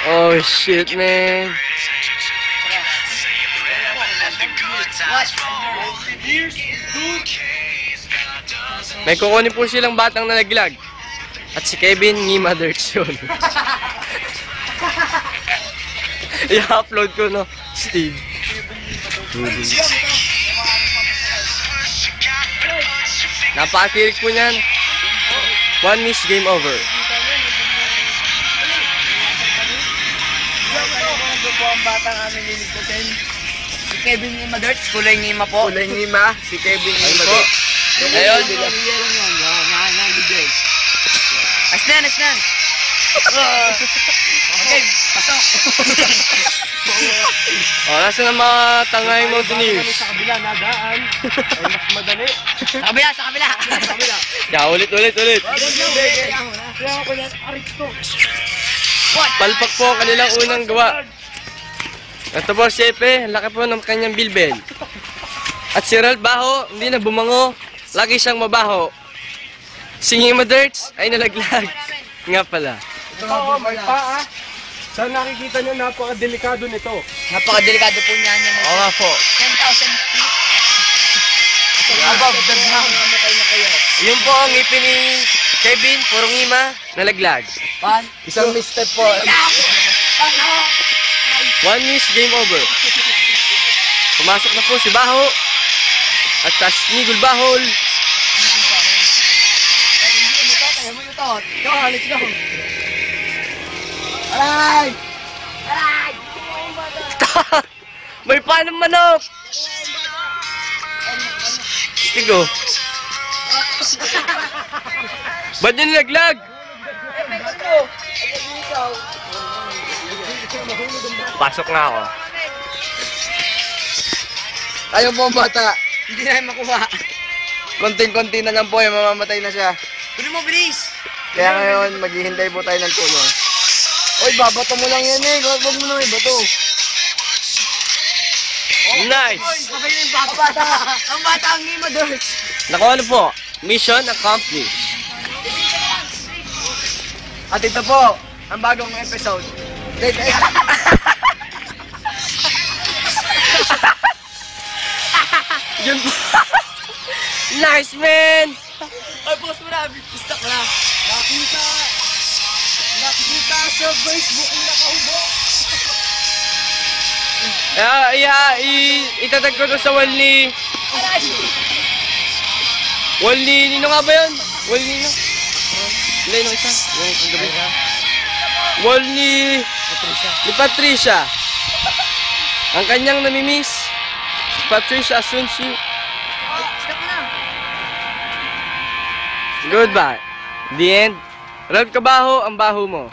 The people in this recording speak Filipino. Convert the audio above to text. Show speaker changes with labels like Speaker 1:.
Speaker 1: Oh shit, man. May kukunin po silang batang nalaglag. At si Kevin, Ngima Dirks yun. I-upload ko, no? Steve. Napaka-kirik po niyan. One miss, game over.
Speaker 2: Ito po ang batang aming liligtasin. Si Kevin Ngima Dirks, kulay Ngima po.
Speaker 1: Kulay Ngima, si Kevin Ngima po.
Speaker 2: Ayun. Asnan. Okay, pasok.
Speaker 1: O, nasa na mga tangay Mountaineers?
Speaker 3: Sa kabila, nagaan. Ay, mas madali.
Speaker 2: Sa kabila.
Speaker 1: Ya, ulit. Palpak po ang kanilang unang gawa. Ito po si Epe, laki po ng kanyang bilbel. At si Ralph Baho, hindi na bumango. Lagi siyang mabaho. Si Ngima Dirks ay nalaglag. Nga pala.
Speaker 3: Oo, may paa. Sa nakikita nyo, napakadelikado nito.
Speaker 2: Napakadelikado po niya.
Speaker 1: Oo nga po.
Speaker 2: 10,000 feet. Above the ground.
Speaker 1: Yun po ang ngipin ni Kevin, puro Ngima, nalaglag.
Speaker 3: Isang misstep po.
Speaker 1: One miss, game over. Pumasok na po si Baho. At Tasmigul Bahol.
Speaker 2: Aray!
Speaker 1: May panang manok! Tigo. Ba't yun nalaglag? Pasok nga ako.
Speaker 3: Ayaw po ang bata.
Speaker 2: Hindi na makuha.
Speaker 3: Konting-konti na lang po, mamamatay na siya.
Speaker 2: Kunin mo, bilis!
Speaker 3: Kaya ngayon, maghihintay po tayo ng tulong. Oy, babato mo lang yan eh. Huwag mo nang ibato.
Speaker 1: Nice!
Speaker 2: Ang bata ang Ngima Dirks.
Speaker 1: Naku, ano po? Mission accomplished.
Speaker 3: At ito po, ang bagong episode.
Speaker 1: Yun po. Nice, man!
Speaker 2: Ay, boss mo na. Stuck na. Nakita sa Facebook yung nakahubo.
Speaker 1: Itatag ko to sa wall ni... Wall ni... Nino nga ba yun? Wall ni... Hindi, no isa. Yung gabi. Wall ni... Patricia. Ang kanyang namimiss. Si Patricia Asunci.
Speaker 2: Stuck na.
Speaker 1: Goodbye. The end. Ralph Kabaho, ang baho mo.